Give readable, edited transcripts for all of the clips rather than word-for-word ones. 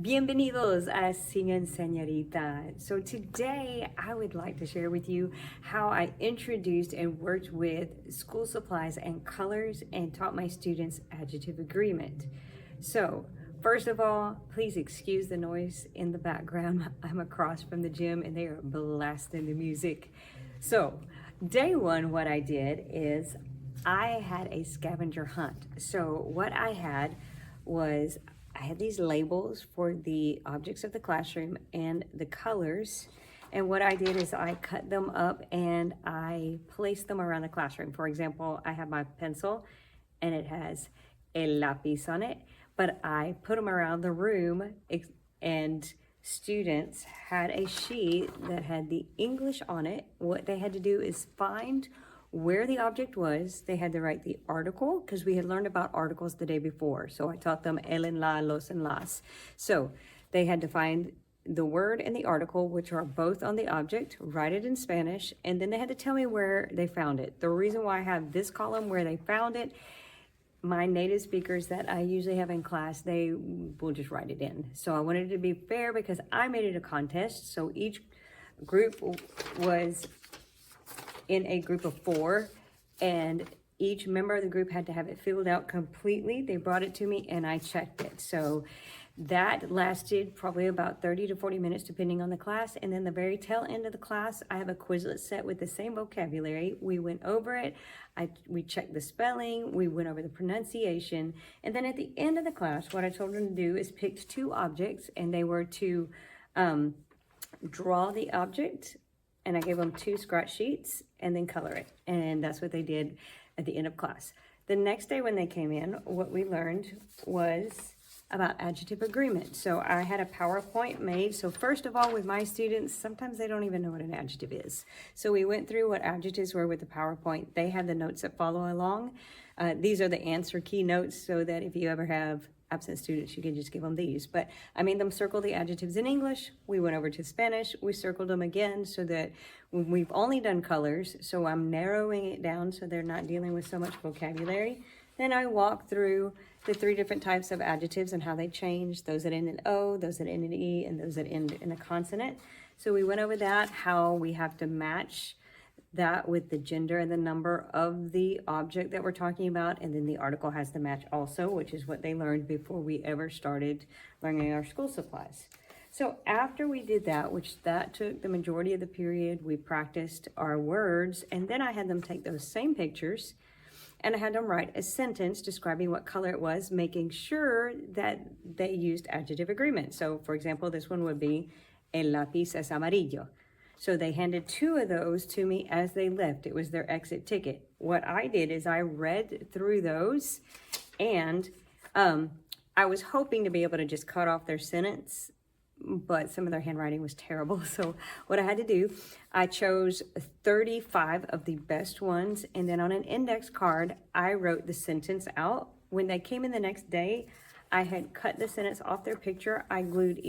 Bienvenidos, singen señorita. So today I would like to share with you how I introduced and worked with school supplies and colors and taught my students adjective agreement. So first of all, please excuse the noise in the background. I'm across from the gym and they are blasting the music. So day one, what I did is I had a scavenger hunt. So what I had was I had these labels for the objects of the classroom and the colors. And what I did is I cut them up and I placed them around the classroom. For example, I have my pencil and it has el lápiz on it, but I put them around the room and students had a sheet that had the English on it. What they had to do is find where the object was. They had to write the article because we had learned about articles the day before. So I taught them el en la, los en las. So they had to find the word and the article, which are both on the object, write it in Spanish, and then they had to tell me where they found it. The reason why I have this column where they found it, my native speakers that I usually have in class, they will just write it in. So I wanted it to be fair because I made it a contest. So each group was in a group of 4 and each member of the group had to have it filled out completely. They brought it to me and I checked it. So that lasted probably about 30 to 40 minutes depending on the class. And then the very tail end of the class, I have a Quizlet set with the same vocabulary. We went over it. We checked the spelling. We went over the pronunciation. And then at the end of the class, what I told them to do is pick 2 objects and they were to draw the object, and I gave them 2 scratch sheets and then color it. And that's what they did at the end of class. The next day when they came in, what we learned was about adjective agreement. So I had a PowerPoint made. So first of all, with my students, sometimes they don't even know what an adjective is. So we went through what adjectives were with the PowerPoint. They had the notes that follow along. These are the answer key notes so that if you ever have absent students, you can just give them these. But I made them circle the adjectives in English. We went over to Spanish. We circled them again so that we've only done colors. So I'm narrowing it down so they're not dealing with so much vocabulary. Then I walked through the 3 different types of adjectives and how they change, those that end in O, those that end in E, and those that end in a consonant. So we went over that, how we have to match that with the gender and the number of the object that we're talking about. And then the article has to match also, which is what they learned before we ever started learning our school supplies. So after we did that, which that took the majority of the period, we practiced our words, and then I had them take those same pictures and I had them write a sentence describing what color it was, making sure that they used adjective agreement. So for example, this one would be el lápiz es amarillo. So they handed 2 of those to me as they left. It was their exit ticket. What I did is I read through those and I was hoping to be able to just cut off their sentence, but some of their handwriting was terrible. So what I had to do, I chose 35 of the best ones. And then on an index card, I wrote the sentence out. When they came in the next day, I had cut the sentence off their picture. I glued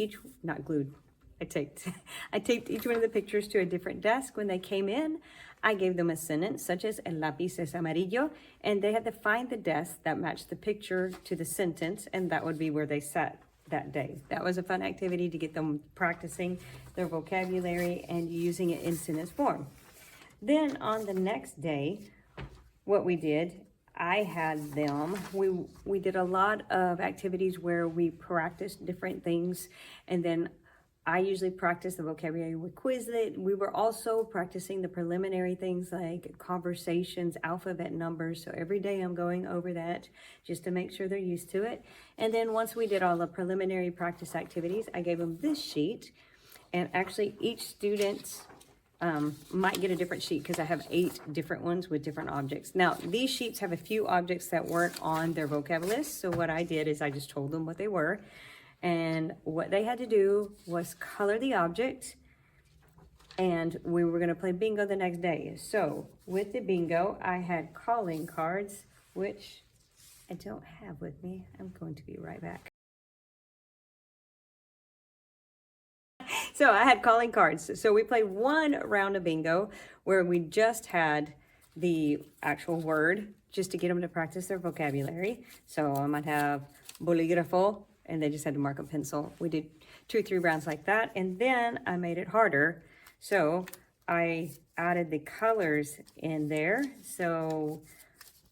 I taped each one of the pictures to a different desk. When they came in, I gave them a sentence such as el lápiz es amarillo, and they had to find the desk that matched the picture to the sentence, and that would be where they sat that day. That was a fun activity to get them practicing their vocabulary and using it in sentence form. Then on the next day, what we did, I had them, we did a lot of activities where we practiced different things, and then I usually practice the vocabulary with Quizlet. We were also practicing the preliminary things like conversations, alphabet numbers. So every day I'm going over that just to make sure they're used to it. And then once we did all the preliminary practice activities, I gave them this sheet. And actually each student might get a different sheet because I have 8 different ones with different objects. Now, these sheets have a few objects that weren't on their vocab list. So what I did is I just told them what they were. And what they had to do was color the object, and we were going to play bingo the next day. So with the bingo, I had calling cards, which I don't have with me. I'm going to be right back. So I had calling cards. So we played 1 round of bingo where we just had the actual word just to get them to practice their vocabulary. So I might have bolígrafo, and they just had to mark a pencil. We did 2 or 3 rounds like that, and then I made it harder. So I added the colors in there. So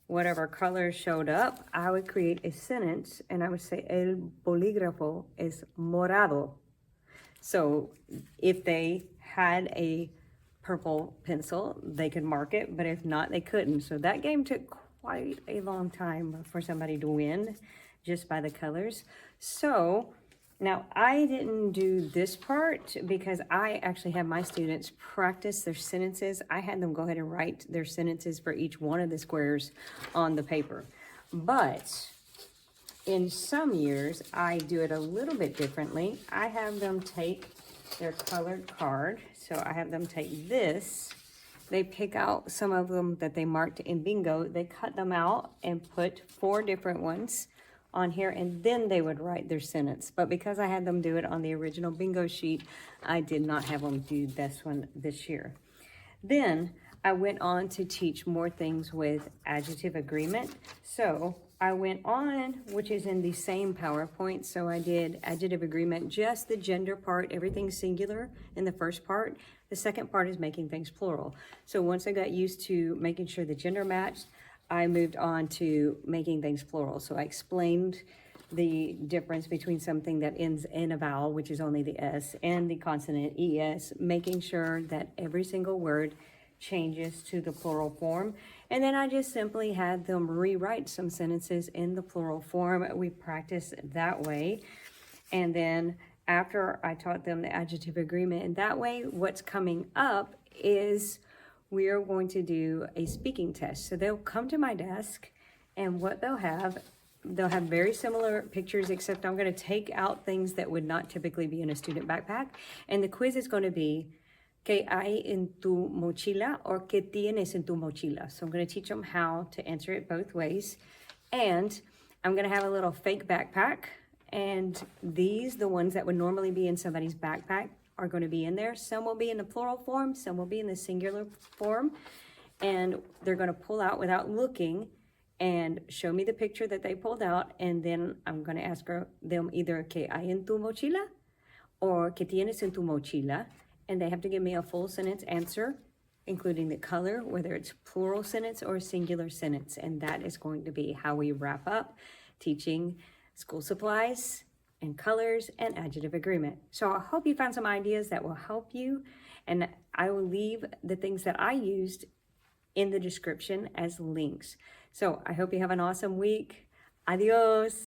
whatever color showed up, I would create a sentence and I would say, el bolígrafo es morado. So if they had a purple pencil, they could mark it, but if not, they couldn't. So that game took quite a long time for somebody to win just by the colors. So now I didn't do this part because I actually had my students practice their sentences. I had them go ahead and write their sentences for each one of the squares on the paper. But in some years, I do it a little bit differently. I have them take their colored card. So I have them take this. They pick out some of them that they marked in bingo. They cut them out and put 4 different ones on here, and then they would write their sentence. But because I had them do it on the original bingo sheet, I did not have them do this one this year. Then I went on to teach more things with adjective agreement. So I went on, which is in the same PowerPoint. So I did adjective agreement, just the gender part, everything's singular in the first part. The second part is making things plural. So once I got used to making sure the gender matched, I moved on to making things plural. So I explained the difference between something that ends in a vowel, which is only the S, and the consonant ES, making sure that every single word changes to the plural form. And then I just simply had them rewrite some sentences in the plural form. We practiced that way. And then after I taught them the adjective agreement in that way, what's coming up is we are going to do a speaking test. So they'll come to my desk, and what they'll have very similar pictures, except I'm going to take out things that would not typically be in a student backpack. And the quiz is going to be, ¿qué hay en tu mochila? Or ¿qué tienes en tu mochila? So I'm going to teach them how to answer it both ways. And I'm going to have a little fake backpack. And these, the ones that would normally be in somebody's backpack, are going to be in there. Some will be in the plural form, some will be in the singular form, and they're going to pull out without looking and show me the picture that they pulled out, and then I'm going to ask them either ¿qué hay en tu mochila? Or ¿qué tienes en tu mochila? And they have to give me a full sentence answer, including the color, whether it's plural sentence or singular sentence, and that is going to be how we wrap up teaching school supplies and colors and adjective agreement. So I hope you found some ideas that will help you, and I will leave the things that I used in the description as links. So I hope you have an awesome week. Adios.